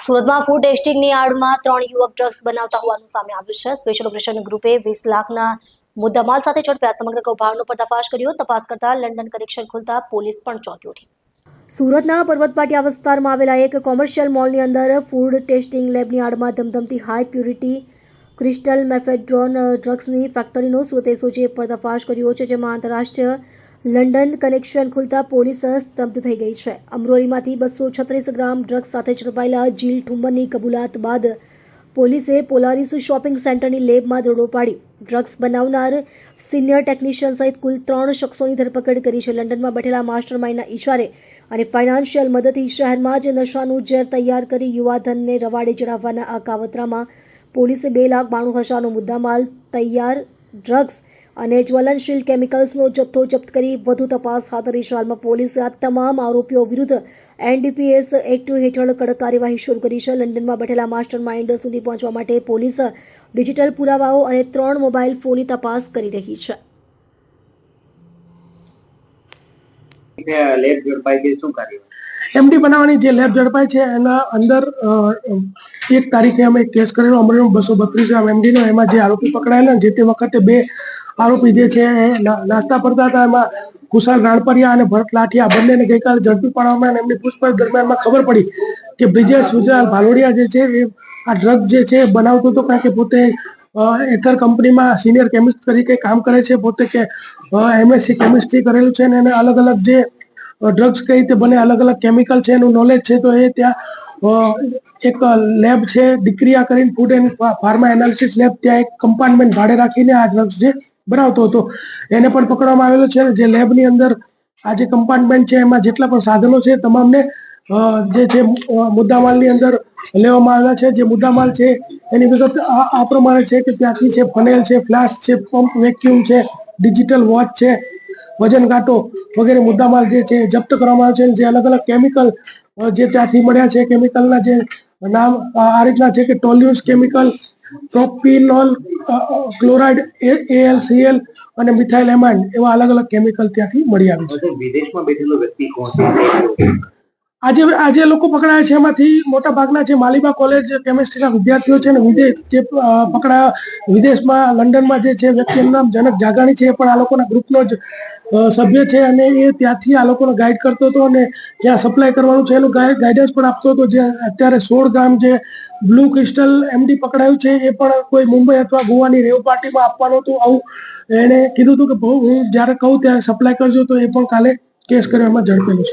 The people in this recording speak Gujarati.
સુરતમાં ફૂડ ટેસ્ટિંગની આડમાં 3 યુવક ડ્રગ્સ બનાવતા હોવાનું સામે આવ્યું છે। સ્પેશિયલ ઓપરેશન ગ્રુપે 20 લાખના મુદ્દામાલ સાથે ઝડપ્યા। સમગ્ર કૌભાંડનો પર્દાફાશ કર્યો। તપાસ કરતા લંડન કનેક્શન ખુલતા પોલીસ પણ ચોંકી ઉઠી। સુરતના પર્વતપાટિયા વિસ્તારમાં આવેલા એક કોમર્શિયલ મોલની અંદર ફૂડ ટેસ્ટિંગ લેબની આડમાં ધમધમતી હાઈ પ્યુરિટી ક્રિસ્ટલ મેફેડ્રોન ડ્રગ્સની ફેક્ટરીનો સુરત એસઓજીએ પર્દાફાશ કર્યો છે, જેમાં આંતરરાષ્ટ્રીય લંડન કનેક્શન ખુલતા પોલીસ સ્તબ્ધ થઈ ગઈ છે। અમરોલીમાંથી 236 ગ્રામ ડ્રગ્સ સાથે ઝડપાયેલા જીલ ઠુમ્મરની કબૂલાત બાદ પોલીસે પોલારિસ શોપિંગ સેન્ટરની લેબમાં દરોડો પાડી ડ્રગ્સ બનાવનાર સિનિયર ટેકનિશિયન સહિત કુલ 3 શખ્સોની ધરપકડ કરી છે। લંડનમાં બેઠેલા માસ્ટર માઇન્ડના ઇશારે અને ફાઇનાન્શિયલ મદદથી શહેરમાં જ નશાનું ઝેર તૈયાર કરી યુવાધનને રવાડે ચડાવવાના આ કાવતરામાં પોલીસે 2,92,000નો મુદ્દામાલ, તૈયાર ડ્રગ્સ અને જ્વલનશીલ કેમિકલ્સનો જથ્થો જપ્ત કરી વધુ તપાસ હાથ ધરી છે। હાલમાં પોલીસે આ તમામ આરોપીઓ વિરુદ્ધ NDPS એક્ટ હેઠળ કડક કાર્યવાહી શરૂ કરી છે। લંડનમાં બેઠેલા માસ્ટર માઇન્ડ સુધી પહોંચવા માટે પોલીસ ડિજિટલ પુરાવાઓ અને 3 મોબાઈલ ફોનની તપાસ કરી રહી છે। લેબ ઝડપાઈ ગઈ, શું કાર્યવાહી? એમડી બનાવવાની જે લેબ ઝડપાઈ છે એના અંદર 1 તારીખે અમે કેસ કરેલો અમરેલીમાં 232 ગ્રામ એમડીનો। એમાં જે આરોપી પકડાયેલા જે તે વખતે 2 આરોપી જે છે નાસ્તા પડતા હતા, એમાં કુશાલ રાણપરિયા અને ભરત લાઠિયા બંનેને ગઈકાલે ઝડપી પાડવામાં અને એમની પૂછપરછ દરમિયાનમાં ખબર પડી કે બ્રિજેશ ગુજરાલ ભાલોડિયા જે છે એ આ ડ્રગ જે છે બનાવતો હતો, કારણ કે પોતે એથર કંપનીમાં સિનિયર કેમિસ્ટ તરીકે કામ કરે છે, પોતે કે MSc કેમિસ્ટ્રી કરેલું છે અને એને અલગ અલગ જે ડ્રગ્સ કઈ રીતે બને, અલગ અલગ કેમિકલ છે એનું નોલેજ છે। તો એ ત્યાં એક લેબ છે ડિક્રિયા કરીને food and pharma analysis lab, ત્યાં એક કમ્પાર્ટમેન્ટ ભાડે રાખીને આ ડ્રગ્સ જે બનાવતો હતો એને પણ પકડવામાં આવેલો છે। જે લેબની અંદર આ જે કમ્પાર્ટમેન્ટ છે એમાં જેટલા પણ સાધનો છે તમામને જે છે મુદ્દામાલની અંદર લેવામાં આવ્યા છે। જે મુદ્દામાલ છે એની વિગત આ પ્રમાણે છે કે ત્યાંથી છે ફનેલ છે, ફ્લાસ્ક છે, પંપ વેક્યુમ છે, ડિજિટલ વોચ છે, વજન કાંટો વગેરે મુદ્દામાલ જે છે જપ્ત કરવામાં આવે છે। જે અલગ અલગ કેમિકલ જે ત્યાંથી મળ્યા છે, કેમિકલના જે નામ આ રીતના છે કે ટોલ્યુન્સ કેમિકલ, પ્રોપિનોલ ક્લોરાઇડ, AlCl અને મિથાઇલ એમાઇન એવા અલગ અલગ કેમિકલ ત્યાંથી મળી આવે છે। વિદેશમાં બેઠેલો વ્યક્તિ કોણ છે? આજે લોકો પકડાયા છે એમાંથી મોટા ભાગના છે માલિબા કોલેજ કેમિસ્ટ્રીના વિદ્યાર્થીઓ છે અને વિદેશ જે પકડાયા વિદેશમાં લંડનમાં જે છે વ્યક્તિનું નામ જનક જાગાણી છે, પણ આ લોકોના ગ્રુપનો જ સભ્ય છે અને એ ત્યાંથી આ લોકોને ગાઈડ કરતો હતો અને જ્યાં સપ્લાય કરવાનું છે એનું ગાઈડન્સ પણ આપતો હતો। જે અત્યારે 16 ગ્રામ જે બ્લુ ક્રિસ્ટલ MD પકડાયું છે એ પણ કોઈ મુંબઈ અથવા ગોવાની રેવ પાર્ટીમાં આપવાનું હતું, આવું એણે કીધું હતું કે હું જ્યારે કહું ત્યારે સપ્લાય કરજો। તો એ પણ કાલે કેસ કર્યો, એમાં ઝડપેલું છે।